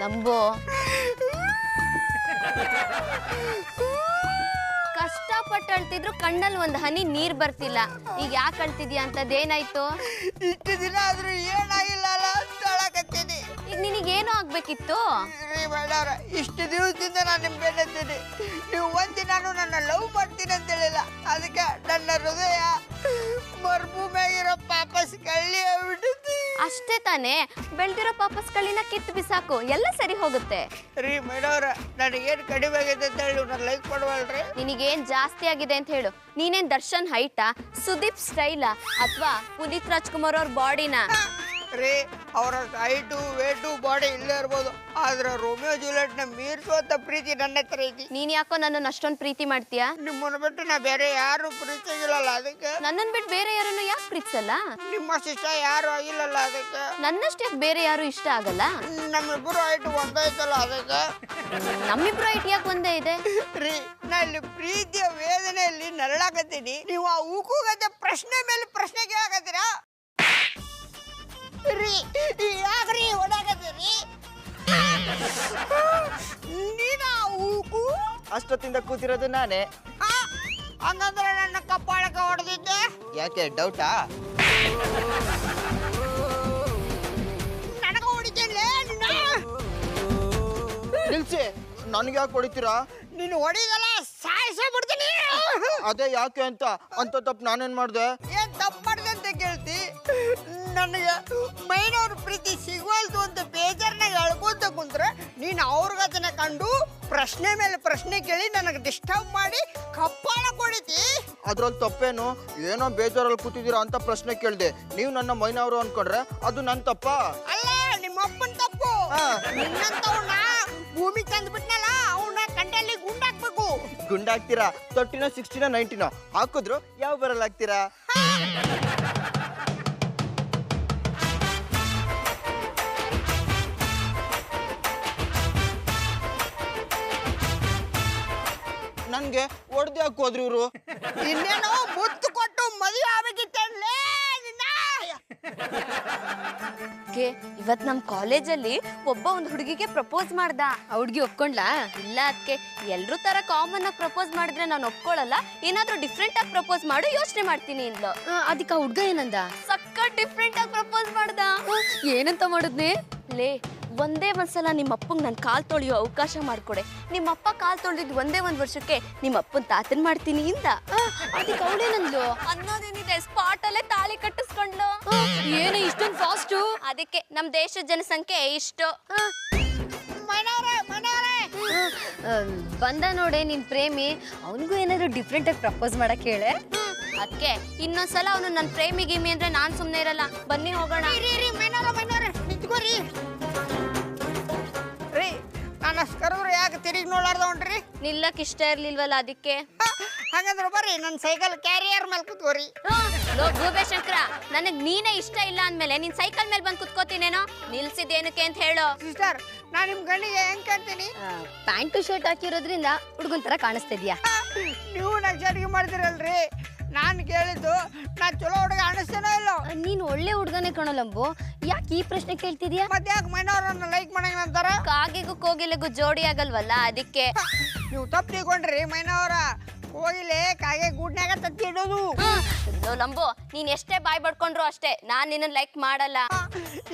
ಲಂಬೋ ಕಷ್ಟಪಟ್ಟು ಅಳ್ತಿದ್ರು ಕಣ್ಣಲ್ಲಿ ಒಂದು ಹನಿ ನೀರ್ ಬರ್ತಿಲ್ಲ. ಈಗ ಯಾಕೆ ಅಳ್ತಿದ್ಯಾ ಅಂತದೇನಾಯ್ತು? ಇಷ್ಟು ದಿನ ಆದ್ರೂ ಏನಾಗಿಲ್ಲ ಅಳಕತ್ತೀನಿ. ಈಗ ನಿನಗೇನೋ ಆಗ್ಬೇಕಿತ್ತು. ಇಷ್ಟು ದಿವಸದಿಂದ ನಾನು ನಿಮ್ ಬೆಳೆತೀನಿ. ನೀವು ಒಂದಿನಾನು ನನ್ನ ಲವ್ ಮಾಡ್ತೀನಿ ಅಂತ ಹೇಳಿಲ್ಲ. ಅದಕ್ಕೆ ನನ್ನ ಹೃದಯ ಮರುಭೂಮಿಯಾಗಿರೋ ಪಾಪಸ್ ಕಳ್ಳಿ ಆಗ್ಬಿಟ್ಟಿದೆ. ಅಷ್ಟೇ ತಾನೇ, ಬೆಳ್ದಿರೋ ಪಾಪಸ್ ಕಳ್ಳಿನ ಕಿತ್ತು ಬಿಸಾಕು, ಎಲ್ಲ ಸರಿ ಹೋಗುತ್ತೆ. ರೀ ಮೇಡವ್ರ, ನನಗೇನು ಕಡಿಮೆ ಆಗಿದೆ ಅಂತ ಹೇಳಿ ನಾನು ಲೈಕ್ ಮಾಡುವಲ್ರಿ. ನಿನಗೇನ್ ಜಾಸ್ತಿ ಆಗಿದೆ ಅಂತ ಹೇಳು. ನೀನೇನ್ ದರ್ಶನ್ ಹೈಟಾ, ಸುದೀಪ್ ಸ್ಟೈಲಾ, ಅಥವಾ ಪುನೀತ್ ರಾಜ್ಕುಮಾರ್ ಅವ್ರ ಬಾಡಿನ? ರೀ ಅವರ ಹೈಟು ವೇಟು ಬಾಡಿ ಇಲ್ಲೇ ಇರ್ಬೋದು, ಆದ್ರೆ ರೋಮಿಯೋ ಜೂಲಿಯಟ್ ನ ಮೀರ್ಸೋತ ಪ್ರೀತಿ ನನ್ನ ಹತ್ರ ಐತಿ. ನೀನ್ ಯಾಕೋ ನನ್ನನ್ನು ಅಷ್ಟೊಂದು ಪ್ರೀತಿ ಮಾಡ್ತೀಯಾ? ನಿಮ್ಮನ್ನ ಬಿಟ್ಟು ನಾ ಬೇರೆ ಯಾರು ಪ್ರೀತಿಗಿಲ್ಲಲ್ಲ, ಅದಕ್ಕೆ. ನನ್ನನ್ ಬಿಟ್ಟು ಬೇರೆ ಯಾರನ್ನು ಯಾಕೆ ಪ್ರೀತಿಸಲ್ಲ? ನಿಮ್ಮಷ್ಟು ಇಷ್ಟ ಯಾರು ಆಗಿಲ್ಲಲ್ಲ, ಅದಕ್ಕೆ. ನನ್ನಷ್ಟೇ ಬೇರೆ ಯಾರು ಇಷ್ಟ ಆಗಲ್ಲ? ನಮ್ಮಿಬ್ಬರು ಹೈಟ್ ಒಂದೈತಲ್ಲ, ಅದಕ್ಕೆ. ನಮ್ಮಿಬ್ರು ಹೈಟ್ ಯಾಕೆ ಒಂದೇ ಇದೆ? ರೀ ನಾ ಇಲ್ಲಿ ಪ್ರೀತಿಯ ವೇದನೆಯಲ್ಲಿ ನರಳಾಕತ್ತೀನಿ, ನೀವು ಆ ಊಕುಗತ್ತೆ ಪ್ರಶ್ನೆ ಮೇಲೆ ಪ್ರಶ್ನೆ ಕೇಳಾಕತ್ತೀರಾ? ರೀ ಯಾಕ್ರಿ ಓಡಾಕತ್ತೀರಿ? ನೀನ ಊಕು ಅಷ್ಟೊತ್ತಿಂದ ಕೂತಿರೋದು ನಾನೇ. ಹಂಗಂದ್ರೆ ನನ್ನ ಕಪ್ಪಾಳಕ್ಕೆ ಹೊಡೆದಿದ್ದೆ ಯಾಕೆ ಡೌಟಾ? ನನಗ ಹೊಡಿತೇನೆ ನಿಲ್ಸಿ, ನನ್ಗೆ ಯಾಕೆ ಹೊಡಿತೀರಾ? ನೀನು ಹೊಡಿದಲ್ಲ ಸಾಯಿಸೇ ಬಿಡ್ತೀನಿ. ಅದೇ ಯಾಕೆ ಅಂತ ತಪ್ಪು ನಾನೇನ್ ಮಾಡ್ದೆ? ಏನ್ ತಪ್ಪು ಮಾಡಿದೆ ಅಂತ ಕೇಳ್ತಿ? ನನಗೆ ಮೈನವ್ರ ಪ್ರೀತಿ ಸಿಗುವಲ್ದು ಅಂತ ಬೇಜಾರ್ನಾಗ ಅಳ್ಕೊಂತ ಕುಂತ್ರೆ ನೀನು ಅವ್ರಿಗದನ್ನ ಕಂಡು ಪ್ರಶ್ನೆ ಮೇಲೆ ಪ್ರಶ್ನೆ ಕೇಳಿ ನನಗೆ ಡಿಸ್ಟರ್ಬ್ ಮಾಡಿ ಕಪ್ಪಾಳ ಕೊಡಿತಿ. ಅದ್ರಲ್ಲಿ ತಪ್ಪೇನು? ಏನೋ ಬೇಜಾರಲ್ಲಿ ಕೂತಿದ್ದೀರಾ ಅಂತ ಪ್ರಶ್ನೆ ಕೇಳಿದೆ. ನೀವು ನನ್ನ ಮೈನವರು ಅನ್ಕೊಂಡ್ರೆ ಅದು ನನ್ನ ತಪ್ಪ ಅಲ್ಲ, ನಿಮ್ಮ ಅಪ್ಪನ ತಪ್ಪು. ನಿನ್ನಂತವ್ನ ಭೂಮಿ ತಂದ್ಬಿಟ್ನಲ್ಲ, ಅವನ್ನ ಕಂಡಲ್ಲಿ ಗುಂಡಾಕ್ಬೇಕು. ಗುಂಡಾಗ್ತೀರಾ? 30ನೋ 60ನೋ 90ನೋ ಹಾಕಿದ್ರು ಯಾವ ಬರಲಾಗ್ತೀರಾ? ನನ್ಗೆ ಹೊಡೆದು ಹಾಕೋದ್ರಿ ಇವರು. ಇನ್ನೇನೋ ಮುತ್ತು ಕೊಟ್ಟು ಮದುವೆ ಆಗ್ಬೇಕಿತ್ತೇ. ಇವತ್ ನಮ್ ಕಾಲೇಜಲ್ಲಿ ಒಂದು ಹುಡುಗಿಗೆ ಪ್ರಪೋಸ್ ಮಾಡ್ದ. ಆ ಹುಡುಗಿ ಒಪ್ಕೊಂಡ್ಲಾ? ಇಲ್ಲ, ಅದಕ್ಕೆ ಎಲ್ರೂ ತರ ಕಾಮನ್ ಆಗಿ ಪ್ರಪೋಸ್ ಮಾಡಿದ್ರೆ ನಾನು ಒಪ್ಕೊಳ್ಳಲ್ಲ, ಏನಾದ್ರೂ ಡಿಫ್ರೆಂಟ್ ಆಗಿ ಪ್ರಪೋಸ್ ಮಾಡು, ಯೋಚನೆ ಮಾಡ್ತೀನಿ ಅಂದ್ಲು. ಅದಕ್ಕೆ ಆ ಹುಡ್ಗ ಏನಂದ? ಸಕ್ಕ ಡಿಫ್ರೆಂಟ್ ಆಗಿ ಪ್ರಪೋಸ್ ಮಾಡ್ದ. ಏನಂತ ಮಾಡಿದ್ನಿ? ಲೇ, ಒಂದೇ ಒಂದ್ಸಲ ನಿಮ್ಮ ಅಪ್ಪಂಗ್ ನನ್ ಕಾಲ್ ತೊಳೆಯೋ ಅವಕಾಶ ಮಾಡ್ಕೊಡೆ. ನಿಮ್ಮ ಅಪ್ಪ ಕಾಲ್ ತೊಳೆದಿದ್ ಒಂದೇ ಒಂದ್ ವರ್ಷಕ್ಕೆ ನಿಮ್ಮ ಅಪ್ಪನ್ ತಾತನ್ ಮಾಡ್ತೀನಿ ಇಂದ. ಅದಕ್ಕೆ ಅವಳೇನಂದ್ಲು? ಅನ್ನೋದೇನಿದೆ, ಸ್ಪಾಟ್ ಅಲ್ಲೇ ತಾಳಿ ಕಟ್ಟಿಸ್ಕೊಂಡ್ಲು. ಏನು ಇಷ್ಟೊಂದು ಫಾಸ್ಟು? ಅದಕ್ಕೆ ನಮ್ ದೇಶದ ಜನಸಂಖ್ಯೆ ಇಷ್ಟು. ಬಂದ ನೋಡೆ ನಿನ್ ಪ್ರೇಮಿ, ಅವನಿಗೂ ಏನಾದ್ರು ಡಿಫ್ರೆಂಟ್ ಆಗಿ ಪ್ರಪೋಸ್ ಮಾಡಕ್ ಹೇಳೆ. ಅದಕ್ಕೆ ಇನ್ನೊಂದ್ಸಲ ಅವನು ನನ್ ಪ್ರೇಮಿ ಗಿಮಿ ಅಂದ್ರೆ ನಾನ್ ಸುಮ್ನೆ ಇರಲ್ಲ. ಬನ್ನಿ ಹೋಗೋಣ. ನಿಂತ್ಕೋರಿ ರೀ, ನಾನು ಅಷ್ಟು ಕರೆದ್ರೆ ಯಾಕೆ ತಿರುಗಿ ನೋಡಾರ್ದ ಹೊಂಟ್ರಿ? ನಿಲ್ಲಕ್ ಇಷ್ಟ ಇರ್ಲಿಲ್ವಲ್ಲ, ಅದಕ್ಕೆ. ಹಾಗಂದ್ರೆ ಬರ್ರಿ, ನನ್ನ ಸೈಕಲ್ ಕ್ಯಾರಿಯರ್ ಮೇಲೆ ಕುತ್ಕೋರಿ. ಗೂಬೆ ಶಂಕರ, ನನಗ್ ನೀನೇ ಇಷ್ಟ ಇಲ್ಲ ಅಂದ್ಮೇಲೆ ನಿನ್ ಸೈಕಲ್ ಮೇಲೆ ಬಂದ್ ಕುತ್ಕೋತೀನೇನೋ. ನಿಲ್ಸಿದೇನಕ್ಕೆ ಅಂತ ಹೇಳು. ಸಿಸ್ಟರ್, ನಾನು ನಿಮ್ ಗಂಡಿಗೆ ಹೆಂಗ್ ಕಾಣ್ತೀನಿ? ಪ್ಯಾಂಟು ಶರ್ಟ್ ಹಾಕಿರೋದ್ರಿಂದ ಹುಡುಗನ್ ತರ ಕಾಣಿಸ್ತಿದ್ಯಾ. ನೀವು ನಂಗೆ ಅಡಿಗೆ ಮಾಡ್ತೀರಲ್ರಿ, ನಾನು ಕೇಳಿದ್ದು ನಾ ಚಲೋ ಹುಡುಗ ಅನಿಸ್ತೇನೋ ಇಲ್ಲೋ? ನೀನ್ ಒಳ್ಳೆ ಹುಡುಗನೇ ಕಣೋಲಂಬು, ಯಾಕೆ ಈ ಪ್ರಶ್ನೆ ಕೇಳ್ತಿದ್ಯಾ? ಮತ್ತೆ ಯಾಕೆ ಮೈನವ್ರನ್ನ ಲೈಕ್ ಮಾಡಂಗ ಅಂತಾರ? ಕಾಗೆಗೂ ಕೋಗಿಲೆಗೂ ಜೋಡಿ ಆಗಲ್ವಲ್ಲ, ಅದಕ್ಕೆ. ನೀವು ತಪ್ಪು ತಿಳ್ಕೊಂಡ್ರಿ ಮೈನವ್ರ. ಕೋಗಿಲೆ ಕಾಗೆ ಗೂಡ್ನ್ಯಾಗ ತತ್ತಿ ಇಡೋದು. ಲಂಬು, ನೀನ್ ಎಷ್ಟೇ ಬಾಯ್ ಬಡ್ಕೊಂಡ್ರು ಅಷ್ಟೇ, ನಾನ್ ನಿನ್ನ ಲೈಕ್ ಮಾಡಲ್ಲ.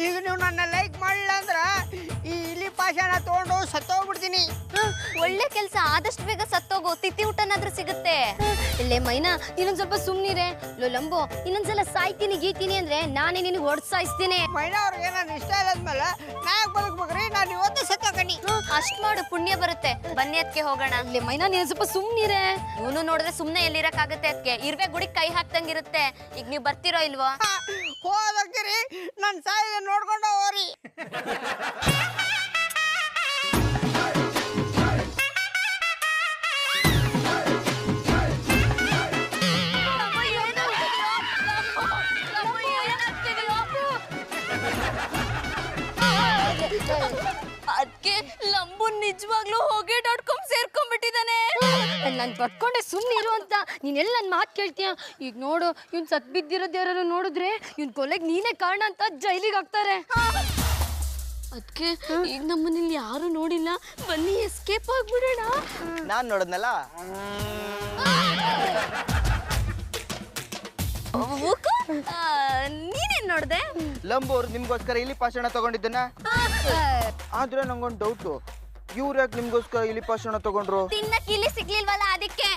ಈಗ ನೀವು ನನ್ನ ಲೈಕ್ ಮಾಡಿಲ್ಲ ಅಂದ್ರ ಈ ಇಲಿ ಪಾಷಾಣ ತಗೊಂಡು ಸತ್ತೋಗ್ಬಿಡ್ತೀನಿ. ಒಳ್ಳೆ ಕೆಲ್ಸ, ಆದಷ್ಟು ಬೇಗ ಸತ್ತೋಗು, ತಿಥಿ ಊಟನಾದ್ರೂ ಸಿಗುತ್ತೆ. ಇಲ್ಲೇ ಮೈನಾ, ಇನ್ನೊಂದ್ ಸ್ವಲ್ಪ ಸುಮ್ನಿರೆ. ಲಂಬು, ಇನ್ನೊಂದ್ಸಲ ಸಾಯ್ತೀನಿ ಗೀತೀನಿ ಅಂದ್ರೆ ನಾನೇ ನಿನಗೆ ಹೊಡ್ ಸಾಯಿಸ್ತೀನಿ. ಮೈನವ್ರಿಗೆ ನಾನು ಇಷ್ಟ ಇಲ್ಲ ಅಂದ್ಮೇಲೆ ನಾ ಯಾಕೆ ಬದುಕ್ಬೇಕ್ರಿ? ನಾನು ಇವತ್ತೇ ಸತ್ತೋಗಣಿ. ಅಷ್ಟ್ ಮಾಡು, ಪುಣ್ಯ ಬರುತ್ತೆ. ಬನ್ನಿ ಅದಕ್ಕೆ ಹೋಗೋಣ. ಇಲ್ಲೇ ಮೈನಾ, ನೀನ್ ಸ್ವಲ್ಪ ಸುಮ್ನಿರೆ. ಇವನು ನೋಡಿದ್ರೆ ಸುಮ್ನೆ ಎಲ್ಲಿರಕ್ಕಾಗತ್ತೆ, ಅದಕ್ಕೆ ಇರ್ವೆ ಗುಡಿ ಕೈ ಹಾಕ್ದಂಗಿರುತ್ತೆ. ಈಗ ನೀವ್ ಬರ್ತಿರೋ ಇಲ್ವೋ? ಹೋಗ್ತೀರಿ, ನನ್ನ ಸಾಯಿಗೆ ನೋಡ್ಕೊಂಡು ಹೋಗ್ರಿ. ಅದಕ್ಕೆ ಲಂಬು ನಿಜವಾಗ್ಲೂ Hoge.com ಸೇರ್ಕೊಂಡ್ಬಿಟ್ಟಿದ್ದಾನೆ. ನಾನು ಬಟ್ಕೊಂಡೆ ಸುಮ್ಮನಿರು ಅಂತ ನೀನೆಲ್ಲ ನನ್ನ ಮಾತು ಕೇಳ್ತೀಯ. ಈಗ ನೋಡು, ಇವ್ನು ಸತ್ ಬಿದ್ದಿರೋದು ಯಾರು ನೋಡಿದ್ರೆ ಇವ್ನ ಕೊಲೆಗೆ ನೀನೇ ಕಾರಣ ಅಂತ ಜೈಲಿಗೆ ಹಾಕ್ತಾರೆ. ಅದಕ್ಕೆ ಈಗ ನಮ್ಮನೇಲಿ ಯಾರು ನೋಡಿಲ್ಲ, ಬನ್ನಿ ಎಸ್ಕೇಪ್ ಆಗ್ಬಿಡೋಣ. ನಾನ್ ನೋಡಿದ್ನಲ್ಲ. ನೀನೇನ್ ನೋಡ್ದೆ? ಲಂಬು ಅವ್ರು ನಿಮ್ಗೋಸ್ಕರ ಇಲಿ ಪಾಷಾಣ ತಗೊಂಡಿದ್ದನ್ನ. ಆದ್ರೆ ನಂಗೊಂದು ಡೌಟು, ಇವ್ರು ಯಾಕೆ ನಿಮ್ಗೋಸ್ಕರ ಇಲಿ ಪಾಷಾಣ ತಗೊಂಡ್ರು? ತಿನ್ನಕ್ ಇಲ್ಲಿ ಸಿಗ್ಲಿಲ್ವಲ್ಲ ಅದಕ್ಕೆ.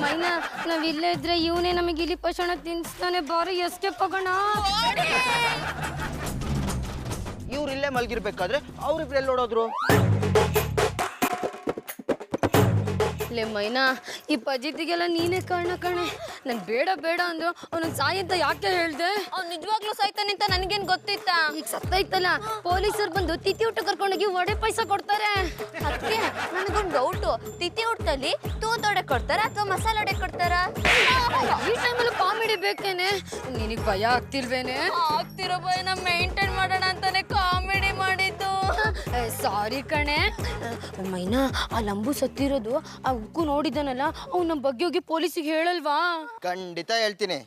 ಮೈನಾ ನಾವ್ ಇಲ್ಲೇ ಇದ್ರೆ ಇವನೇ ನಮಗೆ ಇಲ್ಲಿ ಪಶಣ ತಿನ್ಸ್ತಾನೆ. ಬಾರಿ ಎಸ್ಕೇಪ್ ಆಗೋಣ. ಇವ್ರು ಇಲ್ಲೇ ಮಲ್ಗಿರ್ಬೇಕಾದ್ರೆ ಅವ್ರಿಬ್ರು ಎಲ್ಲಿ ಓಡೋದ್ರು? ಲೇ ಮೈನಾ, ಈ ಪಜಿತಿಗೆಲ್ಲ ನೀನೇ ಕಾರಣ ಕಣೆ. ನನ್ ಬೇಡ ಬೇಡ ಅಂದ್ರು ಅವ್ನ ಸಾಯಿ ಅಂತ ಯಾಕೆ ಹೇಳ್ದೆ? ಅವ್ನು ನಿಜವಾಗ್ಲೂ ಸಾಯ್ತಾನೆ ಅಂತ ನನಗೇನ್ ಗೊತ್ತಿತ್ತ? ಈಗ ಸತ್ತೈತಲ್ಲ, ಪೊಲೀಸರು ಬಂದು ತಿಥಿ ಊಟ ಕರ್ಕೊಂಡೋಗಿ ವಡೆ ಪಾಯಸ ಕೊಡ್ತಾರೆ. ಅದಕ್ಕೆ ನನಗೊಂದು ಡೌಟು, ತಿಥಿ ಊಟದಲ್ಲಿ ತೂತೊಡೆ ಕೊಡ್ತಾರ ಅಥವಾ ಮಸಾಲೆ ವಡೆ ಕೊಡ್ತಾರ? ಈ ಟೈಮಲ್ಲಿ ಕಾಮಿಡಿ ಬೇಕೇನೆ? ನಿನಗ್ ಭಯ ಆಗ್ತಿಲ್ವೇನೆ? ಆಗ್ತಿರೋ ಭಯನ ಮೇಂಟೈನ್ ಮಾಡೋಣ ಅಂತಾನೆ ಕಾಮಿಡಿ ಮಾಡಿದ್ದು. ಸಾರಿ ಕಣೆ. ಮೈನಾ, ಆ ಲಂಬು ಸತ್ತಿರೋದು ಆ ಉಕ್ಕು ನೋಡಿದಾನಲ್ಲ, ಅವ್ನ ನಮ್ಮ ಬಗ್ಗೆ ಹೋಗಿ ಪೊಲೀಸಿಗೆ ಹೇಳಲ್ವಾ? ಖಂಡಿತ ಹೇಳ್ತೀನಿ.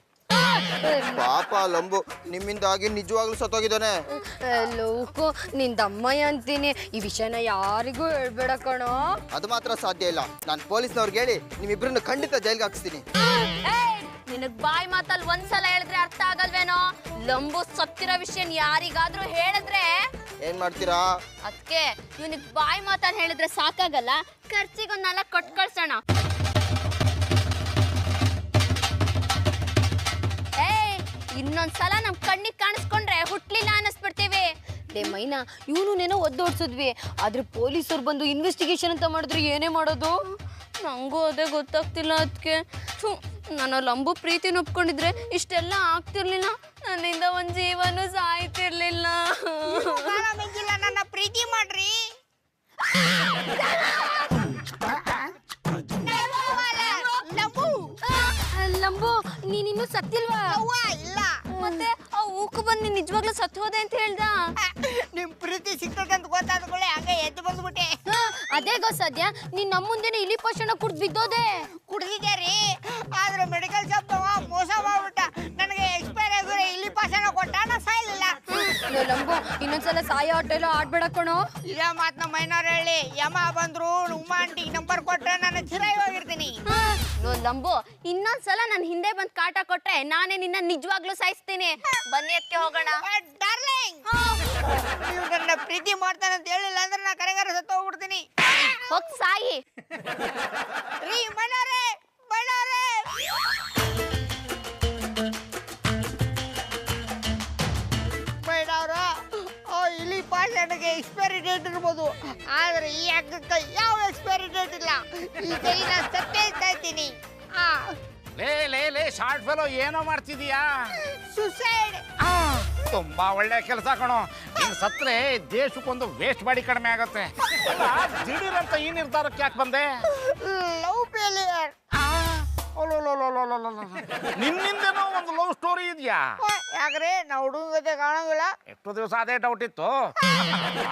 ಪಾಪ ಲಂಬು ನಿಮ್ಮಿಂದಾಗಿ ನಿಜವಾಗ್ಲೂ ಸತ್ತೋಗಿದ್ದಾನೆ. ಲೋಕು ನಿನ್ ದಮ್ಮಯ್ಯ ಅಂತೀನಿ. ಈ ವಿಷಯನ ಯಾರಿಗೂ ಹೇಳ್ಬೇಡ ಕಣೋ. ಅದು ಮಾತ್ರ ಸಾಧ್ಯ ಇಲ್ಲ. ನಾನು ಪೊಲೀಸ್ನವ್ರಿಗೆ ಹೇಳಿ ನಿಮ್ಮಿಬ್ರನ್ನ ಖಂಡಿತ ಜೈಲ್ಗೆ ಹಾಕಿಸ್ತೀನಿ. ನಿನಗ್ ಬಾಯಿ ಮಾತಲ್ಲಿ ಒಂದ್ಸಲ ಹೇಳಿದ್ರೆ ಅರ್ಥ ಆಗಲ್ವೇನೋ? ಲಂಬು ಸತ್ತಿರೋ ವಿಷಯ ಯಾರಿಗಾದ್ರೂ ಹೇಳಿದ್ರೆ ಏನ್ ಮಾಡ್ತೀರಾ? ಅದಕ್ಕೆ ಇವನಿಗೆ ಬಾಯಿ ಮಾತಲ್ಲಿ ಹೇಳಿದ್ರೆ ಸಾಕಾಗಲ್ಲ, ಖರ್ಚಿಗೊಂದ್ 4 ಕೊಟ್ಟು ಕಳ್ಸೋಣ. ಇನ್ನೊಂದ್ಸಲ ನಮ್ ಕಣ್ಣಿಗೆ ಕಾಣಿಸ್ಕೊಂಡ್ರೆ ಹುಟ್ಲಿಲ್ಲ ಅನ್ನಿಸ್ಬಿಡ್ತೀವಿ. ಲೇ ಮೈನಾ, ಇವನೇನೋ ಒದ್ದೋಡ್ಸಿದ್ವಿ, ಆದ್ರೆ ಪೊಲೀಸರು ಬಂದು ಇನ್ವೆಸ್ಟಿಗೇಷನ್ ಅಂತ ಮಾಡಿದ್ರೆ ಏನೇ ಮಾಡೋದು? ನಂಗೂ ಅದೇ ಗೊತ್ತಾಗ್ತಿಲ್ಲ. ಅದಕ್ಕೆ ನಾನು ಲಂಬು ಪ್ರೀತಿನ ಒಪ್ಕೊಂಡಿದ್ರೆ ಇಷ್ಟೆಲ್ಲ ಆಗ್ತಿರ್ಲಿಲ್ಲ, ನನ್ನಿಂದ ಒಂದ್ ಜೀವನೂ ಸಾಯ್ತಿರ್ಲಿಲ್ಲ. ನನ್ನ ಪ್ರೀತಿ ಮಾಡ್ರಿ. ಲಂಬು, ನೀನಿನ್ನೂ ಸತ್ತಿಲ್ವಾ? ಇಲ್ಲ. ಮತ್ತೆ ಆ ಊಕು ಬಂದು ನಿಜವಾಗ್ಲೂ ಸತ್ತು ಹೋದೆ ಅಂತ ಹೇಳ್ದ? ನಿಮ್ ಪ್ರೀತಿ ಸಿಕ್ತದಂತ ಗೊತ್ತಾದ ಕೂಡಲೇ ಹಂಗೆ ಎದ್ದು ಬಂದ್ಬಿಟ್ಟೆ. ಅದೇ ಸದ್ಯ ನೀನ್ ನಮ್ಮ ಮುಂದೆನೆ ಇಲಿ ಪೋಷಣ ಕುಡ್ದು ಬಿದ್ದೋದೆ. ಕುಡ್ದಿದ್ದೆ ರೀ, ಆದ್ರೆ ಮೆಡಿಕಲ್ ಶಾಪ್ ಮೋಸ ಮಾಡ್ಬಿಟ್ಟ. ನನಗೆ ಎಕ್ಸ್ಪೈರ್ ಆಗಿರೋ ಇಲ್ಲಿ ಪಾಷಾಣ ಕೊಟ್ಟ, ನಾ ಸಾಯ್ಲಿಲ್ಲ. ಲಂಬು, ಇನ್ನೊಂದ್ಸಲ ಸಾಯೋ ಆಟೆಲ್ಲ ಆಡ್ಬೇಡ ಕಣೋ. ಇದೇ ಮಾತನ್ನ ಮೈನಾರ್ ಹೇಳಿ ಯಮ ಬಂದ್ರು ಉಮಾ ಆಂಟಿಗೆ ನಂಬರ್ ಕೊಟ್ರೆ ನಾನು ಚಿರಾಯಿ ಹೋಗಿರ್ತೀನಿ. ಲಂಬು, ಇನ್ನೊಂದ್ಸಲ ನನ್ ಹಿಂದೆ ಬಂದ್ ಕಾಟ ಕೊಟ್ರೆ ನಾನೇ ನಿನ್ನ ನಿಜವಾಗ್ಲೂ ಸಾಯಿಸ್ತೀನಿ. ಬನ್ನಿ ಅದಕ್ಕೆ ಹೋಗೋಣ. ಡಾರ್ಲಿಂಗ್, ನೀವು ನನ್ನ ಪ್ರೀತಿ ಮಾಡ್ತಾನೆ ಅಂತ ಹೇಳಿಲ್ಲ ಅಂದ್ರೆ ನಾ ಕರೆಗಾರ ಸತ್ತು ಹೋಗ್ಬಿಡ್ತೀನಿ. ಹೋಗ್ ಸಾಯಿ. ರೀ ಮೈನಾರೇ, ಮೈನಾರೇ. ಮೈನಾರ, ಇಲ್ಲಿ ಪಾಷಾಣಕ್ಕೆ ಎಕ್ಸ್ಪೈರಿ ಡೇಟ್ ಇರ್ಬೋದು, ಆದ್ರೆ ಈ ಹಗ್ಗಕ್ಕೆ ಯಾವ ಎಕ್ಸ್ಪೈರಿ ಡೇಟ್ ಇಲ್ಲ. ಈ ಕೈ ನಾನು ಸತ್ತೇ ಇದ್ದೀನಿ. ಲೇ ಶಾರ್ಟ್ ಫೆಲೋ ಏನೋ ಮಾಡ್ತಿದೀಯಾ? ಸುಸೈಡ್. ತುಂಬಾ ಒಳ್ಳೆ ಕೆಲಸ ಕಣೋ. ನೀನ್ ಸತ್ರೆ ದೇಶಕ್ಕೊಂದು ವೇಸ್ಟ್ ಬಾಡಿ ಕಡಿಮೆ ಆಗತ್ತೆ. ದಿಢೀರಂತ ಈ ನಿರ್ಧಾರಕ್ಕೆ ಯಾಕೆ ಬಂದೆ? Love failure. ನಿನ್ನಿಂದನೋ ಒಂದು ಲವ್ ಸ್ಟೋರಿ ಇದೆಯಾ? ಯಾಕ್ರೆ ನಾವು ಹುಡುಗ ಜೊತೆ ಕಾಣಂಗಿಲ್ಲ? ಎಷ್ಟು ದಿವಸ ಅದೇ ಡೌಟ್ ಇತ್ತು.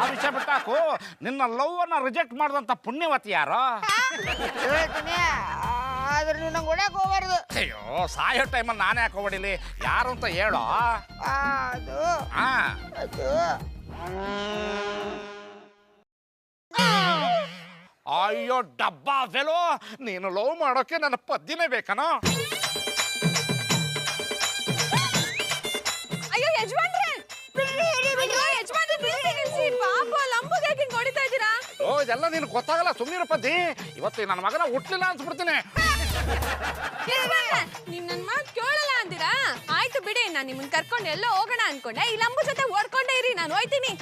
ಆ ವಿಷಯ ಬಿಟ್ಟಾಕು. ನಿನ್ನ ಲವ್ ಅನ್ನ ರಿಜೆಕ್ಟ್ ಮಾಡಿದಂತ ಪುಣ್ಯವತಿ ಯಾರೋ? ಹೇಳ್ತೀನಿ, ಆದ್ರೆ ನೀವು ನಂಗೆ ಹೊಡ್ಯಾಕ ಹೋಗ್ಬಾರ್ದು. ಅಯ್ಯೋ, ಸಾಯೋ ಟೈಮಲ್ಲಿ ನಾನೇ ಯಾಕೆ ಹೊಡಿಲಿ? ಯಾರು ಅಂತ ಹೇಳೋ. ಅದು ಅದು ಅಯ್ಯೋ ಡಬ್ಬಾ ಫೆಲೋ, ನೀನು ಲವ್ ಮಾಡೋಕೆ ನನ್ನ ಪದ್ದಿನೇ ಬೇಕನೋ? ಅಯ್ಯೋ ಯಜಮಾನ್ರೆ, ಪಾಪ ಲಂಬುಗೆ ಹಿಂಗ್ ಹೊಡಿತಾ ಇದ್ದೀರಾ? ಓ, ಇದೆಲ್ಲ ನಿನ್ ಗೊತ್ತಾಗಲ್ಲ, ಸುಮ್ಮನಿರ ಪದ್ದಿ. ಇವತ್ತು ನನ್ನ ಮಗನ ಹುಟ್ಲಿಲ್ಲ ಅನ್ಸ್ಬಿಡ್ತೀನಿ. ನೀವ್ ನನ್ ಮಾತು ಕೇಳಲ್ಲ ಅಂದಿರಾ? ಆಯ್ತು ಬಿಡಿ, ನಾನ್ ನಿಮ್ಮನ್ ಕರ್ಕೊಂಡು ಎಲ್ಲೋ ಹೋಗೋಣ ಅನ್ಕೊಂಡೆ. ಈ ಲಂಬು ಜೊತೆ ಓಡ್ಕೊಂಡೇ ಇರಿ, ನಾನು ಹೋಯ್ತೀನಿ.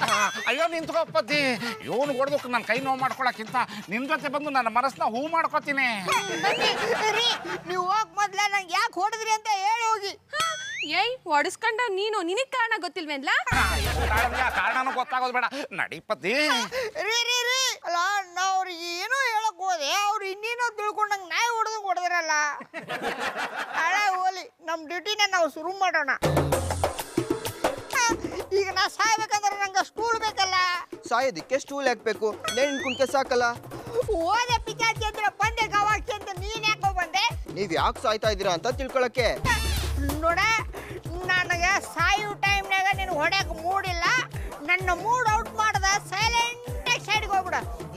ಅಯ್ಯೋ ನಿಂತ್ಕೋ ಪದ್ದಿ, ಇವನು ಹೊಡೆದಕ್ಕೆ ನನ್ನ ಕೈ ನೋವು ಮಾಡ್ಕೊಳಕ್ಕಿಂತ ನಿನ್ ಜೊತೆ ಬಂದು ನನ್ನ ಮನಸ್ಸನ್ನ ಹೂ ಮಾಡ್ಕೋತೀನಿ. ನೀವು ಹೋಗ್ ಮೊದ್ಲ ನಂಗೆ ಯಾಕೆ ಹೊಡೆದ್ರಿ ಅಂತ ಹೇಳಿ ಹೋಗಿ. ಏಯ್, ಹೊಡಿಸ್ಕೊಂಡ ನೀನು, ನಿನಗ್ ಕಾರಣ ಗೊತ್ತಿಲ್ವೇನ್ಲ? ಕಾರಣನೂ ಗೊತ್ತಾಗೋದು ಬೇಡ, ನಡಿ ಪದ್ದಿ. ರೀ ರೀ ರೀ, ಅಲ್ಲ ನಾ ಅವ್ರಿಗೆ ಏನೋ ಹೇಳಕ್ ಹೋದೆ, ಅವ್ರು ಇನ್ನೇನೋ ತಿಳ್ಕೊಂಡಂಗೆ ನಾಯಿ ಹೊಡೆದಂಗೆ ಹೊಡೆದ್ರಲ್ಲ. ಹಳೆ ಹೋಲಿ, ನಮ್ಮ ಡ್ಯೂಟಿನ ನಾವು ಶುರು ಮಾಡೋಣ. ಈಗ ನಾ ಸಾಯ್ಬೇಕಂದ್ರೆ ನಂಗೆ ಸ್ಟೂಲ್ ಬೇಕಲ್ಲ. ಸಾಯೋದಿಕ್ಕೆ ಸ್ಟೂಲ್ ಹಾಕ್ಬೇಕು, ನೇಣಿನ ಕುಣ್ಕೆ ಸಾಕಲ್ಲ. ಓದೆ ಪಿಚಾಚಿ ಅಂದ್ರೆ ಬಂದೆ ಗವಾಕ್ಷಿ ಅಂತ ನೀನ್ ಯಾಕೋ ಬಂದೆ? ನೀವ್ ಯಾಕೆ ಸಾಯ್ತಾ ಇದ್ದೀರಾ ಅಂತ ತಿಳ್ಕೊಳಕ್ಕೆ. ನೋಡ, ನನಗೆ ಸಾಯೋ ಟೈಮ್ನಾಗ ನೀನು ಹೊಡ್ಯಾಕ ಮೂಡಿಲ್ಲ. ನನ್ನ ಮೂಡ್ ಔಟ್ ಮಾಡ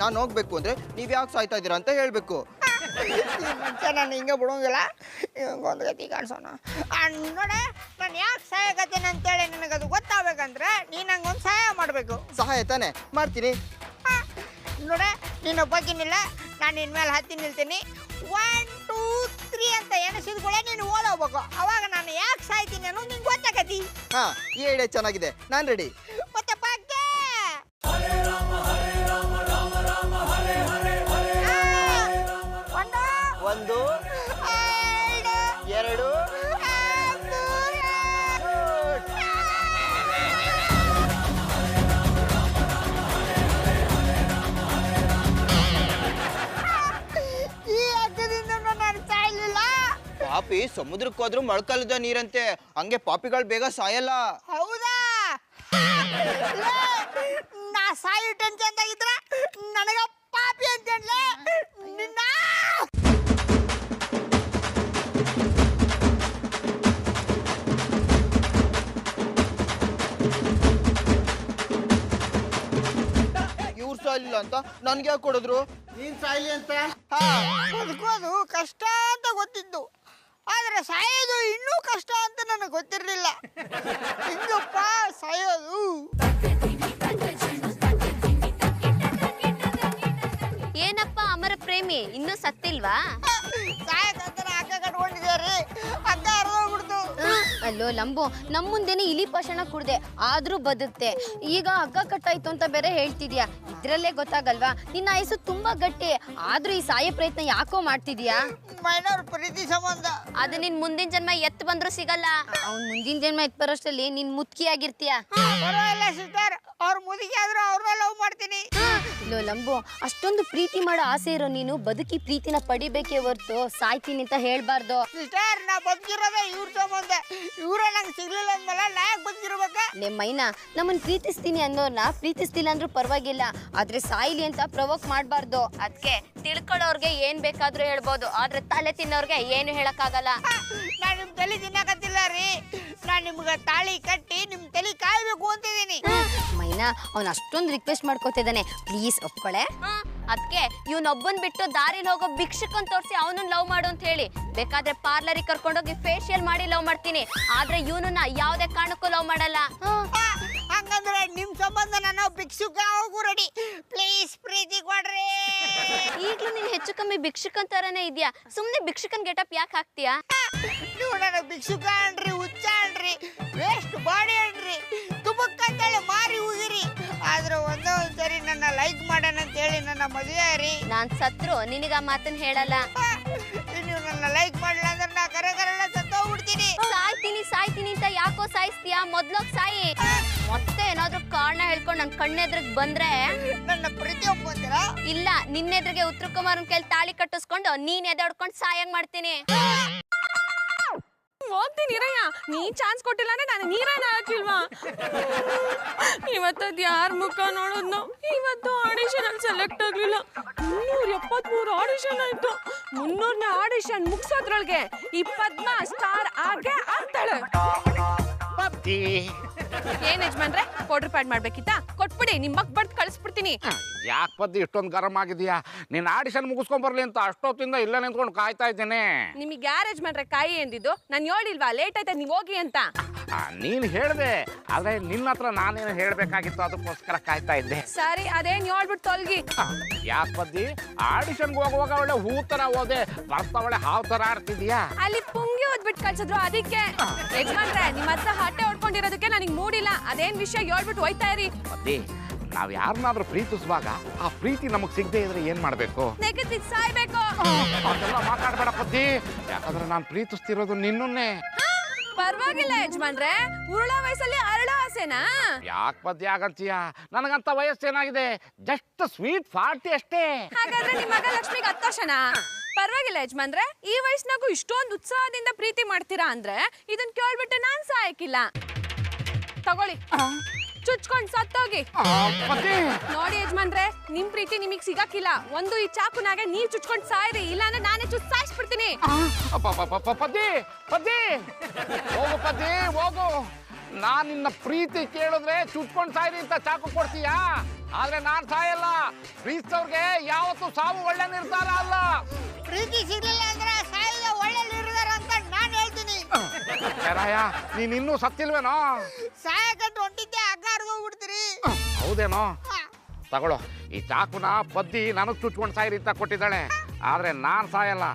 ನಾನು ಹೋಗ್ಬೇಕು ಅಂದ್ರೆ ನೀವ್ ಯಾಕೆ ಸಾಯ್ತಾ ಇದ್ದೀರಾ ಅಂತ ಹೇಳ್ಬೇಕು. ಈ ಮನುಷ್ಯ ನಾನು ಹಿಂಗೆ ಬಿಡೋಂಗಿಲ್ಲ. ಒಂದು ಗತಿ ಕಾಣಿಸೋಣ. ನೋಡ, ನಾನು ಯಾಕೆ ಸಹಾಯಕತ್ತೇನೆ ಅಂತೇಳಿ ನನಗದು ಗೊತ್ತಾಗಬೇಕಂದ್ರೆ ನೀನು ನಂಗೊಂದು ಸಹಾಯ ಮಾಡಬೇಕು. ಸಹಾಯ ತಾನೆ ಮಾಡ್ತೀನಿ. ನೋಡ, ನೀನು ಒಬ್ಬಾಕಿನಿಲ್ಲ, ನಾನು ನಿನ್ನ ಮೇಲೆ ಹತ್ತಿ ನಿಲ್ತೀನಿ. 1 2 3 ಅಂತ ಎಣಿಸಿದ ಕೂಡ ನೀನು ಓದೋಗ್ಬೇಕು. ಅವಾಗ ನಾನು ಯಾಕೆ ಸಾಯ್ತೀನಿ ಅನ್ನೋ ನಿಂಗೆ ಗೊತ್ತಾಗತಿ. ಹಾ, ಈ ಐಡಿಯಾ ಚೆನ್ನಾಗಿದೆ, ನಾನು ರೆಡಿ. ಮತ್ತೆ ಬಗ್ಗೆ 1 2 ಈ ಅಗ್ಗದಿಂದ ನಾನು ಸಾಯಲಿಲ್ಲ. ಪಾಪಿ ಸಮುದ್ರಕ್ಕೆ ಹೋದ್ರು ಮೊಳಕಲ್ಲದ ನೀರಂತೆ, ಹಂಗೆ ಪಾಪಿಗಳು ಬೇಗ ಸಾಯಲ್ಲ. ಹೌದಾ? ನಾ ಸಾಯು ಟೆನ್ಷನ್ ಆಗಿದ್ರ ನನಗ ಪಾಪಿ ಅಂತೇಳಿ ನಿನ್ನ ಇವ್ರು ಸಾಯಲಿಲ್ಲ ಅಂತ ನನ್ಗೆ ಯಾಕೆ ಕೊಡಿದ್ರು? ನೀನ್ ಸಾಯ್ಲಿ ಅಂತ. ಬದುಕೋದು ಕಷ್ಟ ಅಂತ ಗೊತ್ತಿದ್ದು, ಆದ್ರೆ ಸಾಯೋದು ಇನ್ನೂ ಕಷ್ಟ ಅಂತ ನನಗೆ ಗೊತ್ತಿರಲಿಲ್ಲ. ಹಿಂಗಪ್ಪ ಸಾಯೋದು. ಏನಪ್ಪ ಅಮರ ಪ್ರೇಮಿ, ಇನ್ನೂ ಸತ್ತಿಲ್ವಾ? ಸಾಯಕಂತ ಹಗ್ಗ ಕಟ್ಕೊಂಡಿದ್ಯಾರಿ, ಹಗ್ಗ ಹರಿದೋಗ್ಬಿಡ್ತು. ಅಲ್ಲೋ ಲಂಬು, ನಮ್ಮ ಮುಂದೆನೆ ಇಲಿ ಪಾಷಾಣ ಕುಡ್ದೆ ಆದ್ರೂ ಬದುಕ್ತೆ. ಈಗ ಹಗ್ಗ ಕಟ್ಟಾಯ್ತು ಅಂತ ಬೇರೆ ಹೇಳ್ತಿದ್ಯಾ. ಇದ್ರಲ್ಲೇ ಗೊತ್ತಾಗಲ್ವಾ ನಿನ್ನ ಆಯಸ್ಸು ತುಂಬಾ ಗಟ್ಟಿ. ಆದ್ರೂ ಈ ಸಾಯ ಪ್ರಯತ್ನ ಯಾಕೋ ಮಾಡ್ತಿದ್ಯಾ? ಮೈನವ್ರ ಪ್ರೀತಿ ಸಂಬಂಧ. ಅದು ನಿನ್ ಮುಂದಿನ ಜನ್ಮ ಎತ್ತು ಬಂದ್ರು ಸಿಗಲ್ಲ. ಅವ್ನ್ ಮುಂದಿನ ಜನ್ಮ ಎತ್ ಬರೋಷ್ಟರಲ್ಲಿ ನೀನ್ ಮುತ್ಕಿ ಆಗಿರ್ತೀಯ. ಪರವಾಗಿಲ್ಲ ಸಿಸ್ಟರ್, ಅವ್ರ ಮುದುಕಿ ಆದ್ರೂ ಅವ್ರನ್ನ ಲವ್ ಮಾಡ್ತೀನಿ. ಲೋ ಲಂಬು, ಅಷ್ಟೊಂದು ಪ್ರೀತಿ ಮಾಡೋ ಆಸೆ ಇರೋ ನೀನು ಬದುಕಿ ಪ್ರೀತಿನ ಪಡಿಬೇಕೇ ಹೊರ್ತು ಸಾಯ್ತೀನಿ ಅಂತ ಹೇಳ್ಬಾರ್ದು. ಸಿಸ್ಟರ್, ನಾ ಬದುಕಿರೋದೇ ಇವ್ರ ಸಂಬಂಧ. ಇವ್ರ ನಂಗೆ ಸಿಗ್ಲಿಲ್ಲ ಅಂದ್ಮೇಲೆ ನಾ ಯಾಕೆ ಬದುಕಿರ್ಬೇಕ? ಮೈನಾ, ನಮ್ಮನ್ ಪ್ರೀತಿಸ್ತೀನಿ ಅನ್ನೋರ್ನ ಪ್ರೀತಿಸ್ತಿಲ್ಲ ಅಂದ್ರೂ ಪರವಾಗಿಲ್ಲ, ಆದ್ರೆ ಸಾಯ್ಲಿ ಅಂತ ಪ್ರವೋಕ್ ಮಾಡ್ಬಾರ್ದು. ಅದಕ್ಕೆ ತಿಳ್ಕೊಳ್ಳೋರ್ಗೆ ಏನ್ ಬೇಕಾದ್ರೂ ಹೇಳ್ಬೋದು, ಆದ್ರೆ ತಲೆ ತಿನ್ನೋರ್ಗೆ ಏನು ಹೇಳಕ್ಕಾಗಲ್ಲ. ನಾನು ನಿಮ್ ತಲೆ ತಿನ್ನಕತ್ತಿಲ್ಲ ರೀ, ನಾನು ನಿಮ್ಗೆ ತಾಳಿ ಕಟ್ಟಿ ನಿಮ್ ತಲೆ ಕಾಯ್ಬೇಕು ಅಂತಿದ್ದೀನಿ. ಮೈನಾ, ಅವ್ನ ಅಷ್ಟೊಂದು ರಿಕ್ವೆಸ್ಟ್ ಮಾಡ್ಕೋತಿದ್ದಾನೆ, ಪ್ಲೀಸ್ ಒಪ್ಕೊಳೆ. ಅದಕ್ಕೆ ಇವ್ನೊಬ್ಬನ್ ಬಿಟ್ಟು ದಾರಿಲಿ ಹೋಗೋ ಭಿಕ್ಷಕನ್ ತೋರಿಸಿ ಅವನನ್ನ ಲವ್ ಮಾಡು ಅಂತ ಹೇಳಿ, ಬೇಕಾದ್ರೆ ಪಾರ್ಲರಿಗೆ ಕರ್ಕೊಂಡೋಗಿ ಫೇಶಿಯಲ್ ಮಾಡಿ ಲವ್ ಮಾಡ್ತೀನಿ, ಆದ್ರೆ ಇವನನ್ನ ಯಾವ್ದೇ ಕಾರಣಕ್ಕೂ ಲವ್ ಮಾಡಲ್ಲ. ಹಂಗಂದ್ರೆ ನಿಮ್ ಸಂಬಂಧ ನಾನು ಭಿಕ್ಷುಕ ಹೋಗು ರೆಡಿ. ಪ್ಲೀಸ್ ಪ್ರೀತಿ ಕೊಡ್ರಿ. ಈಗ್ಲೂ ನೀನ್ ಹೆಚ್ಚು ಕಮ್ಮಿ ಭಿಕ್ಷಕನ್ ತರನೇ ಇದ್ಯಾ, ಸುಮ್ನೆ ಭಿಕ್ಷಕನ್ ಗೆಟಪ್ ಯಾಕೆ ಹಾಕ್ತೀಯಾ? ನೀವು ನನಗೆ ಭಿಕ್ಷುಕ ಅನ್ರಿ, ಹುಚ್ಚ ಅನ್ರಿ, ವೇಸ್ಟ್ ಬಾಡಿ ಅನ್ರಿ, ತುಮಕ್ಕಂತೇಳಿ ಮಾರಿ ಹೋಗಿರಿ. ಆದ್ರೆ ಒಂದೇ ಒಂದ್ಸರಿ ನನ್ನ ಲೈಕ್ ಮಾಡೋಣ ಅಂತ ಹೇಳಿ ನನ್ನ ಮದುವೆ ರೀ. ನಾನ್ ಸತ್ರು ನಿನಗ ಮಾತನ್ನ ಹೇಳಲ್ಲ. ನೀವು ನನ್ನ ಲೈಕ್ ಮಾಡಲಿಲ್ಲ ಅಂದ್ರೆ ನಾ ಕರೆ ಸತ್ತೋಗ್ಬಿಡ್ತೀನಿ. ಸಾಯ್ತೀನಿ ಅಂತ ಯಾಕೋ ಸಾಯಿಸ್ತೀಯಾ? ಮೊದ್ಲೋಗ್ ಸಾಯಿ. ಮತ್ತೆ ಏನಾದ್ರೂ ಕಾರಣ ಹೇಳ್ಕೊಂಡು ನನ್ ಕಣ್ಣೆದ್ರಿಗೆ ಬಂದ್ರೆ ನನ್ನ ಪ್ರೀತಿ ಒಪ್ಕೊಂತೀರಾ? ಇಲ್ಲ, ನಿನ್ನೆದ್ರಿಗೆ ಉತ್ತರ ಕುಮಾರನ್ ಕೈಲಿ ತಾಳಿ ಕಟ್ಟಿಸ್ಕೊಂಡು ನೀನ್ ಎದೆಡ್ಕೊಂಡು ಸಾಯಂಗ್ ಮಾಡ್ತೀನಿ. ಹೋಗ್ತೀನಿ ಇರಯ್ಯ, ನೀ ಚಾನ್ಸ್ ಕೊಟ್ಟಿಲ್ಲ ಅಂದ್ರೆ ನಾನು ನೀರನ್ನ ಹಾಕಿಲ್ವಾ? ಇವತ್ತದ್ ಯಾರ ಮುಖ ನೋಡೋದ್ನು? ಇವತ್ತು ಆಡಿಷನ್ ಅಲ್ಲಿ ಸೆಲೆಕ್ಟ್ ಆಗ್ಲಿಲ್ಲ. 373 ಆಡಿಷನ್ ಆಯ್ತು. 300ನೇ ಆಡಿಷನ್ ಮುಗಿಸೋದ್ರೊಳಗೆ ಈ ಪದ್ಮ ಸ್ಟಾರ್ ಆಗೇ ಆಗ್ತಾಳೆ. ಏನ್ ಯಜಮಾನ್ರೆ, ಪೌಡರ್ ಪ್ಯಾಡ್ ಮಾಡ್ಬೇಕಿತ್ತಾ? ಕೊಟ್ಬಿಡಿ, ನಿಮ್ಮಕ್ ಬರ್ದ್ ಕಳಿಸ್ಬಿಡ್ತೀನಿ. ಯಾಕೆ ಪದ್ದಿ ಇಷ್ಟೊಂದು ಗರಂ ಆಗಿದ್ಯಾ? ನೀನ್ ಆಡಿಷನ್ ಮುಗಿಸ್ಕೊಂಡ್ ಬರ್ಲಿ ಅಂತ ಅಷ್ಟೊತ್ತಿಂದ ಇಲ್ಲ ನಿಂತ್ಕೊಂಡು ಕಾಯ್ತಾ ಇದ್ದೇನೆ. ನಿಮಗೆ ಯಾರ ಯಜಮಾನ್ರೆ ಕಾಯಿ ಎಂದಿದ್ದು? ನಾನು ಹೇಳಿಲ್ವಾ ಲೇಟ್ ಆಯ್ತಾ ನೀವ್ ಹೋಗಿ ಅಂತ? ನೀನ್ ಹೇಳ್ದೆ, ಆದ್ರೆ ನಿನ್ನ ಹತ್ರ ನಾನೇನು ಹೇಳ್ಬೇಕಾಗಿತ್ತು, ಅದಕ್ಕೋಸ್ಕರ ಕಾಯ್ತಾ ಇದ್ದೆ. ಸರಿ, ಅದೇನ್ ಹೇಳ್ಬಿಟ್ಟು ತೊಲ್ಗಿ. ಯಾಕೆ ಪದ್ದಿ ಆಡಿಷನ್ಗೆ ಹೋಗುವಾಗ ಒಳ್ಳೆ ಹೂ ತರ ಹೋದೆ, ಬರ್ತಾ ಒಳ್ಳೆ ಹಾವ್ ತರ ಆಡ್ತಿದ್ಯಾ? ಅಲ್ಲಿ ಪುಂಗಿ ಓದ್ಬಿಟ್ಟು ಕಳ್ಸಿದ್ರು, ಅದಕ್ಕೆ. ಯಜಮಾನ್ರೆ, ನಿಮ್ಮ ಹತ್ರ ಹಟ್ಟೆ ಹೊಡ್ಕೊಂಡಿರೋದಕ್ಕೆ ನನಗೆ ಮೂಡಿಲ್ಲ. ಅದೇನ್ ವಿಷಯ ಹೇಳ್ಬಿಟ್ಟು ಹೋಯ್ತಾ ಇರಿ. ಪದ್ದಿ, ನಾವ್ ಯಾರನ್ನಾದ್ರೂ ಪ್ರೀತಿಸುವಾಗ ಆ ಪ್ರೀತಿ ನಮಗ್ ಸಿಗದೆ ಇದ್ರೆ ಏನ್ ಮಾಡ್ಬೇಕು? ನೆಗದಿ ಸಾಯ್ಬೇಕು. ಅದೆಲ್ಲ ಮಾತಾಡ್ಬೇಡ ಪದ್ದಿ, ಯಾಕಂದ್ರೆ ನಾನ್ ಪ್ರೀತಿಸ್ತಿರೋದು ನಿನ್ನೇ. ಪರವಾಗಿಲ್ಲ ಯಜಮಾನ್ರೆ, ಉರುಳ ವಯಸ್ಸಲ್ಲಿ ಅರಳ ಆಸೆನಾ? ಯಾಕೆ ಪದ್ಯ ಆಗಂತೀಯ? ನನಗಂತ ವಯಸ್ಸೇನಾಗಿದೆ, ಜಸ್ಟ್ ಸ್ವೀಟ್ 40 ಅಷ್ಟೇ. ಹಾಗಾದ್ರೆ ನಿಮ್ಮ ಮಗ ಲಕ್ಷ್ಮಿಗೆ 10 ವರ್ಷನಾ? ಪರವಾಗಿಲ್ಲ ಯಜಮಾನ್ರೆ, ಈ ವಯಸ್ಸಿನಾಗೂ ಇಷ್ಟೊಂದು ಉತ್ಸಾಹದಿಂದ ಪ್ರೀತಿ ಮಾಡ್ತೀರಾ ಅಂದ್ರೆ ಇದನ್ ಕೇಳ್ಬಿಟ್ಟು ನಾನ್ ಸಾಯಕಿಲ್ಲ. ತಗೊಳ್ಳಿ, ಚುಚ್ಕೊಂಡ್ ಸತ್ತೋಗಿ. ನೋಡಿ ಯಜಮಾನ್ರೆ, ನಿಮ್ ಪ್ರೀತಿ ನಿಮಗ್ ಸಿಗಕ್ಕಿಲ್ಲ. ಒಂದು ಈ ಚಾಕುನಾಗೆ ನೀವ್ ಚುಚ್ಕೊಂಡ್ ಸಾಯ್ರಿ, ಇಲ್ಲಾಂದ್ರೆ ನಾನೇ ಚುಚ್ ಸಾಯಿಸ್ಬಿಡ್ತೀನಿ. ಪದ್ದಿ ಪದ್ದಿ ಹೋಗು ಪದ್ದಿ ಹೋಗು. ನಾನ್ ನಿನ್ನ ಪ್ರೀತಿ ಕೇಳಿದ್ರೆ ಚುಟ್ಕೊಂಡು ಸಾಯ್ರಿ ಅಂತ ಚಾಕು ಕೊಡ್ತೀಯಾ? ಆದ್ರೆ ನಾನ್ ಸಾಯಲ್ಲ. ಪ್ರೀತಿಸೋರ್ಗೆ ಯಾವತ್ತೂ ಸಾವು ಒಳ್ಳೆ ನಿರ್ಧಾರ ಅಲ್ಲ. ಪ್ರೀತಿ ಸಿಗ್ಲಿಲ್ಲ ಅಂದ್ರೆ ಸಾಯಿದ ಒಳ್ಳೆ ನಿರ್ಧಾರ ಅಂತ ನಾನು ಹೇಳ್ತೀನಿ. ರಾಯ, ನೀನ್ ಇನ್ನೂ ಸತ್ತಿಲ್ವೇನೋ? ಸಾಯಕಂತ ಹೊಂಟಿದ್ದೆ ಹಗ್ಗ ಹರಿದೋಗ್ಬಿಡ್ತೀರಿ. ಹೌದೇನೋ? ತಗೊಳ್ಳೋ, ಈ ಚಾಕುನ ಬದ್ದಿ ನನಗ್ ಚುಚ್ಕೊಂಡು ಸಾಯ್ರಿ ಅಂತ ಕೊಟ್ಟಿದ್ದಾಳೆ. ಆದ್ರೆ ನಾನ್ ಸಾಯಲ್ಲ.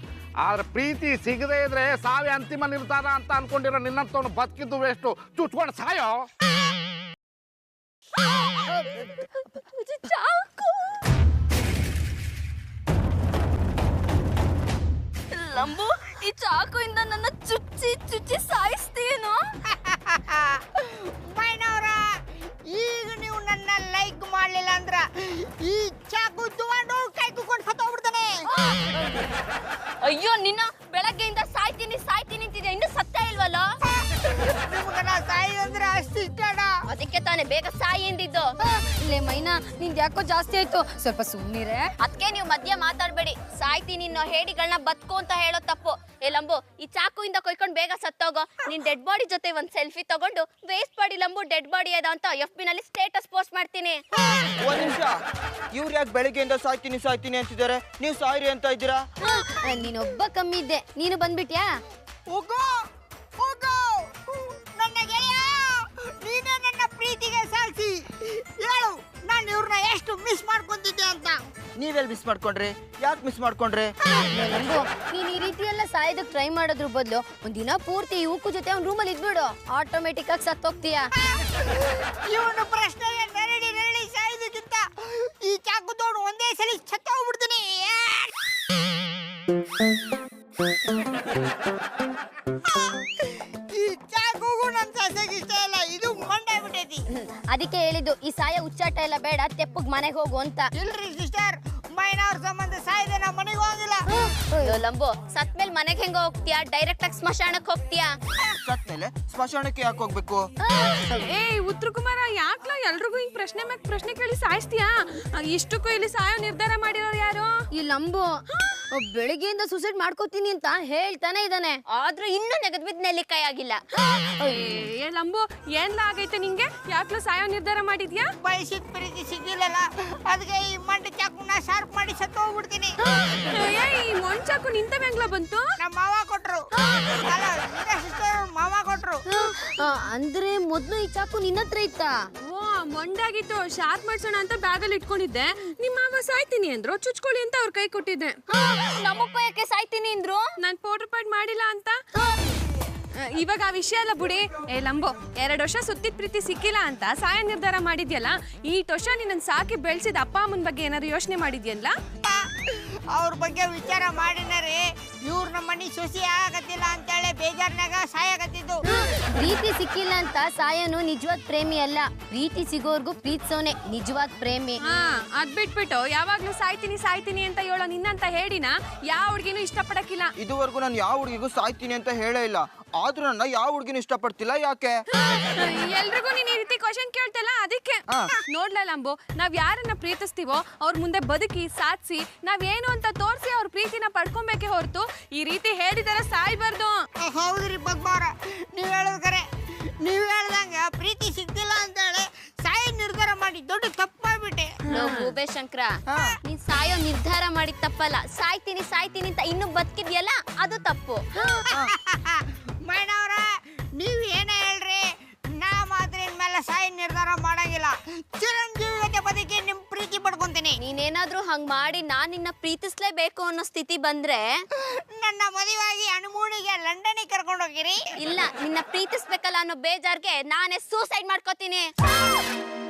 ಆದ್ರೆ ಪ್ರೀತಿ ಸಿಗದೇ ಇದ್ರೆ ಸಾವೇ ಅಂತಿಮ ನಿರ್ಧಾರ ಅಂತ ಅನ್ಕೊಂಡಿರೋ ನಿನ್ನಂತವನು ಬದುಕಿದ್ದು ವೇಸ್ಟು. ಚುಚ್ಕೊಂಡು ಸಾಯೋ. ಲಂಬು, ಈ ಚಾಕುಯಿಂದ ನನ್ನ ಚುಚ್ಚಿ ಚುಚ್ಚಿ ಸಾಯಿಸ್ತೀಯೇನೋ? ಮೈನವ್ರ, ಈಗ ನೀವು ನನ್ನ ಲೈಕ್ ಮಾಡ್ಲಿಲ್ಲ ಅಂದ್ರ ಈ ಚಾಕು ತಗೊಂಡು ಕೈ ಕುಕ್ಕೊಂಡು ಸತ್ತೋಗ್ಬಿಡ್ತಾನೆ. ಅಯ್ಯೋ, ನಿನ್ನ ಬೆಳಗ್ಗೆಯಿಂದ ಸಾಯ್ತೀನಿ ಸಾಯ್ತೀನಿ ಅಂತಿದ್ಯಾ, ಇನ್ನು ಸತ್ತ ಇಲ್ವಲ್ಲ? ನಿಮ್ಗೆ ನಾ ಸಾಯಿ ಅಂದ್ರೆ ಅಷ್ಟು ಇಷ್ಟಣ. ಅದಕ್ಕೆ ತಾನೇ ಬೇಗ ಸಾಯಿ ಎಂದಿದ್ದು. ಲೇ ಮೈನಾ, ನಿಂದ್ ಯಾಕೋ ಜಾಸ್ತಿ ಆಯ್ತು, ಸ್ವಲ್ಪ ಸುಮ್ಮನಿರೆ. ಅದಕ್ಕೆ ನೀವು ಮಧ್ಯ ಮಾತಾಡ್ಬೇಡಿ. ಸಾಯ್ತೀನಿ ಅನ್ನೋ ಹೇಡಿಗಳನ್ನ ಬದುಕು ಅಂತ ಹೇಳೋ ತಪ್ಪು. ಏ ಲಂಬು, ಈ ಚಾಕುಯಿಂದ ಕೊಯ್ಕೊಂಡು ಬೇಗ ಸತ್ತೋಗೋ. ನಿನ್ ಡೆಡ್ ಬಾಡಿ ಜೊತೆ ಒಂದ್ ಸೆಲ್ಫಿ ತಗೊಂಡು ವೇಸ್ಟ್ ಬಾಡಿ ಲಂಬು ಡೆಡ್ ಬಾಡಿ ಅದ ಅಂತ FB ನಲ್ಲಿ ಸ್ಟೇಟಸ್ ಪೋಸ್ಟ್ ಮಾಡ್ತೀನಿ. ಒಂದ್ ನಿಮಿಷ, ಇವ್ರು ಯಾಕೆ ಬೆಳಿಗ್ಗೆಯಿಂದ ಸಾಯ್ತೀನಿ ಸಾಯ್ತೀನಿ ಅಂತಿದ್ದಾರೆ, ನೀವು ಸಾಯ್ರಿ ಅಂತ ಇದ್ದೀರಾ? ನೀನೊಬ್ಬ ಕಮ್ಮಿ ಇದ್ದೆ, ನೀನು ಬಂದ್ಬಿಟ್ಯಾ? ಹೋಗೋ ಹೋಗೋ, ನನ್ನ ಗೆಳೆಯ, ನೀನೇ ನನ್ನ ಪ್ರೀತಿಗೆ ಸಾಕ್ಷಿ. ಹೇಳು, ನಾನು ಇವ್ರನ್ನ ಎಷ್ಟು ಮಿಸ್ ಮಾಡ್ಕೊಂತಿದ್ದೆ ಅಂತ. ನೀವೆಲ್ಲಿ ಮಿಸ್ ಮಾಡ್ಕೊಂಡ್ರಿ? ಯಾಕೆ ಮಿಸ್ ಮಾಡ್ಕೊಂಡ್ರಿ? ಲಂಬು, ನೀನ್ ಈ ರೀತಿ ಎಲ್ಲ ಸಾಯೋದಕ್ಕೆ ಟ್ರೈ ಮಾಡೋದ್ರ ಬದಲು ಒಂದಿನ ಪೂರ್ತಿ ಇವಕ್ಕೂ ಜೊತೆ ಅವ್ನ ರೂಮಲ್ಲಿ ಇದ್ಬಿಡು, ಆಟೋಮೆಟಿಕ್ ಆಗಿ ಸತ್ತೋಗ್ತೀಯ. ಇವನು ಪ್ರಶ್ನೆಗೆ ನರಳಿ ನರಳಿ ಸಾಯೋದಕ್ಕಿಂತ ಈ ಚಾಕು ತಗೊಂಡು ಒಂದೇ ಸಲ ಸತ್ತೋಗ್ಬಿಡ್ತೀನಿ. ಈ ಚಾಕುಗೂ ನನ್ನ ಸಸ್ಯಕ್ಕೆ ಇಷ್ಟ ಇಲ್ಲ, ಇದು ಮಂಡಾಗ್ಬಿಟ್ಟೈತಿ. ಅದಕ್ಕೆ ಹೇಳಿದ್ದು ಈ ಸಾಯ ಹುಚ್ಚಾಟ ಎಲ್ಲ ಬೇಡ, ತೆಪ್ಪಗ್ ಮನೆಗೆ ಹೋಗು ಅಂತ. ಇಲ್ರಿ ಸಿಸ್ಟರ್, ಮೈನವ್ರ ಸಂಬಂಧ ಸಾಯ್ದೆ ನಾ ಮನೆಗೆ ಹೋಗಿಲ್ಲ. ಅಯ್ಯೋ ಲಂಬು, ಸತ್ಮೇಲೆ ಮನೆಗೆ ಹೆಂಗ ಹೋಗ್ತೀಯಾ? ಡೈರೆಕ್ಟ್ ಆಗಿ ಸ್ಮಶಾನಕ್ಕೆ ಹೋಗ್ತೀಯಾ? ಸತ್ಮೇಲೆ ಸ್ಮಶಾನಕ್ಕೆ ಯಾಕೆ ಹೋಗ್ಬೇಕು? ಏ ಉತ್ತರ ಕುಮಾರ, ಯಾಕ್ಲ ಎಲ್ರಿಗೂ ಹಿಂಗ್ ಪ್ರಶ್ನೆ ಮ್ಯಾಗ ಪ್ರಶ್ನೆ ಕೇಳಿ ಸಾಯಿಸ್ತೀಯಾ? ಇಷ್ಟಕ್ಕೂ ಇಲ್ಲಿ ಸಾಯೋ ನಿರ್ಧಾರ ಮಾಡಿರೋರು ಯಾರು? ಈ ಲಂಬು ಬೆಳಿಗ್ಗೆಯಿಂದ ಸೂಸೈಡ್ ಮಾಡ್ಕೋತೀನಿ ಅಂತ ಹೇಳ್ತಾನೆ ಇದ್ದಾನೆ, ಆದ್ರೂ ಇನ್ನೂ ನೆಗದ್ ಬಿದ್ದು ನೆಲ್ಲಿಕಾಯಿ ಆಗಿಲ್ಲ. ಏ ಲಂಬು, ಏನ್ಲ ಆಗೈತೆ ನಿಂಗೆ? ಯಾಕ್ಲ ಸಾಯೋ ನಿರ್ಧಾರ ಮಾಡಿದ್ಯಾ? ಬಯಸಿದ ಪ್ರೀತಿ ಸಿಗ್ಲಿಲ್ಲಲ್ಲ, ಅದಕ್ಕೆ ಈ ಮಂಡ ಚಾಕುನ ಶಾರ್ಪ್ ಮಾಡಿ ಸತ್ತು ಹೋಗ್ಬಿಡ್ತೀನಿ. ಏ, ಈ ಮೊಂಚಾಕು ನಿಂತ ಮ್ಯಾಂಗ್ಲ ಬಂತು? ನಮ್ಮ ಮಾವ ಕೊಟ್ರು. ಅಲ್ಲ, ಸಿಸ್ಟರ್ ಮಾವ ಕೊಟ್ರು. ಅಂದ್ರೆ ಮೊದ್ಲು ಈ ಚಾಕು ನಿನ್ನ ಹತ್ರ ಇತ್ತಾ? ಓ, ಮೊಂಡಾಗಿತ್ತು, ಶಾರ್ಪ್ ಮಾಡ್ಸೋಣ ಅಂತ ಬ್ಯಾಗಲ್ಲಿ ಇಟ್ಕೊಂಡಿದ್ದೆ. ನಿಮ್ಮ ಮಾವ ಸಾಯ್ತೀನಿ ಅಂದ್ರು, ಚುಚ್ಕೊಳ್ಳಿ ಅಂತ ಅವ್ರ ಕೈ ಕೊಟ್ಟಿದ್ದೆ. ನಮ್ಮಪ್ಪ ಯಾಕೆ ಸಾಯ್ತೀನಿ ಅಂದ್ರು? ನಾನ್ ಫೋಟೋ ಪಾಡ್ ಮಾಡಿಲ್ಲ ಅಂತ. ಇವಾಗ ಆ ವಿಷಯ ಎಲ್ಲ ಬಿಡಿ. ಏ ಲಂಬೋ, 2 ವರ್ಷ ಸುತ್ತಿದ ಪ್ರೀತಿ ಸಿಕ್ಕಿಲ್ಲ ಅಂತ ಸಾಯ ನಿರ್ಧಾರ ಮಾಡಿದ್ಯಲ್ಲ, ಈ ವರ್ಷ ನಿನ್ನ ಸಾಕಿ ಬೆಳೆಸಿದ ಅಪ್ಪ ಅಮ್ಮನ ಬಗ್ಗೆ ಏನಾದ್ರು ಯೋಚನೆ ಮಾಡಿದ್ಯಲ್ಲ? ಅವ್ರ ಬಗ್ಗೆ ವಿಚಾರ ಮಾಡಿನರಿ, ಇವ್ರ ನಮ್ಮ ಮನೆ ಸೊಸಿ ಆಗತ್ತಿಲ್ಲ ಅಂತೇಳಿ ಬೇಜಾರ್ನಾಗ ಸಾಯಾಗತ್ತಿದ್ದು. ಪ್ರೀತಿ ಸಿಕ್ಕಿಲ್ಲ ಅಂತ ಸಾಯನು ನಿಜವಾದ ಪ್ರೇಮಿ ಅಲ್ಲ, ಪ್ರೀತಿ ಸಿಗೋರ್ಗು ಪ್ರೀತಿಸೋನೆ ನಿಜವಾದ ಪ್ರೇಮಿ. ಹಾ, ಅದ್ ಬಿಟ್ಬಿಟ್ಟು ಯಾವಾಗ್ಲೂ ಸಾಯ್ತೀನಿ ಸಾಯ್ತೀನಿ ಅಂತ ಹೇಳೋ ನಿನ್ನಂತ ಹೇಳಿನ ಯಾವ ಹುಡ್ಗಿನೂ ಇಷ್ಟಪಡಕ್ಕಿಲ್ಲ. ಇದುವರೆಗೂ ನಾನು ಯಾವ ಹುಡುಗಿಗೂ ಸಾಯ್ತೀನಿ ಅಂತ ಹೇಳೇ ಇಲ್ಲ, ಆದ್ರೂ ನನ್ನ ಯಾವ ಹುಡುಗಿನೂ ಇಷ್ಟಪಡ್ತಿಲ್ಲ. ಯಾಕೆ? ಎಲ್ರಿಗೂ ನೀನ್ ಈ ರೀತಿ ಕ್ವಶನ್ ಕೇಳ್ತಲ್ಲ, ಅದಕ್ಕೆ. ನೋಡ್ಲ ಲಂಬು, ನಾವ್ ಯಾರನ್ನ ಪ್ರೀತಿಸ್ತೀವೋ ಅವ್ರ ಮುಂದೆ ಬದುಕಿ ಸಾಧಿಸಿ ನಾವೇನು ಅಂತ ತೋರಿಸಿ ಅವ್ರ ಪ್ರೀತಿನ ಪಡ್ಕೊಬೇಕೆ ಹೊರತು ಈ ರೀತಿ ಹೇಳಿದಾರ ಸಾಯ್ಬಾರ್ದು. ಹೌದ್ರಿ ಪದ್ಮಾರ, ನೀವ್ ಹೇಳೋದ್ ಕರೆ. ನೀವ್ ಹೇಳ್ದಂಗ ಪ್ರೀತಿ ಸಿಗ್ತಿಲ್ಲ ಅಂತ ಹೇಳಿ ಸಾಯಿ ನಿರ್ಧಾರ ಮಾಡಿ ದೊಡ್ಡ ತಪ್ಪು ಮಾಡ್ಬಿಟ್ಟೆ. ಭೂಪೇಶ್ ಶಂಕರ, ನೀನ್ ಸಾಯೋ ನಿರ್ಧಾರ ಮಾಡಿದ ತಪ್ಪಲ್ಲ, ಸಾಯ್ತೀನಿ ಸಾಯ್ತೀನಿ ಅಂತ ಇನ್ನು ಬದುಕಿದ್ಯಲ್ಲ ಅದು ತಪ್ಪು. ಮೈನವ್ರ, ನೀವ್ ಏನ ಹೇಳ್ರಿ, ನಾ ಮಾತ್ರ ಇನ್ಮೇಲೆ ಸಾಯಿ ನಿರ್ಧಾರ ಮಾಡಂಗಿಲ್ಲ. ಚಿರಂಜೀವಿ ಜೊತೆ ಬದುಕಿ ನಿಮ್ ಪ್ರೀತಿ ಪಡ್ಕೊಂತೀನಿ. ನೀನೇನಾದ್ರೂ ಹಂಗ್ ಮಾಡಿ ನಾನ್ ನಿನ್ನ ಪ್ರೀತಿಸ್ಲೇಬೇಕು ಅನ್ನೋ ಸ್ಥಿತಿ ಬಂದ್ರೆ ನನ್ನ ಮದುವೆಯಾಗಿ ಹನಿಮೂನಿಗೆ ಲಂಡನ್ನಿಗೆ ಕರ್ಕೊಂಡು ಹೋಗಿರಿ. ಇಲ್ಲ, ನಿನ್ನ ಪ್ರೀತಿಸ್ಬೇಕಲ್ಲ ಅನ್ನೋ ಬೇಜಾರ್ಗೆ ನಾನೇ ಸೂಸೈಡ್ ಮಾಡ್ಕೋತೀನಿ.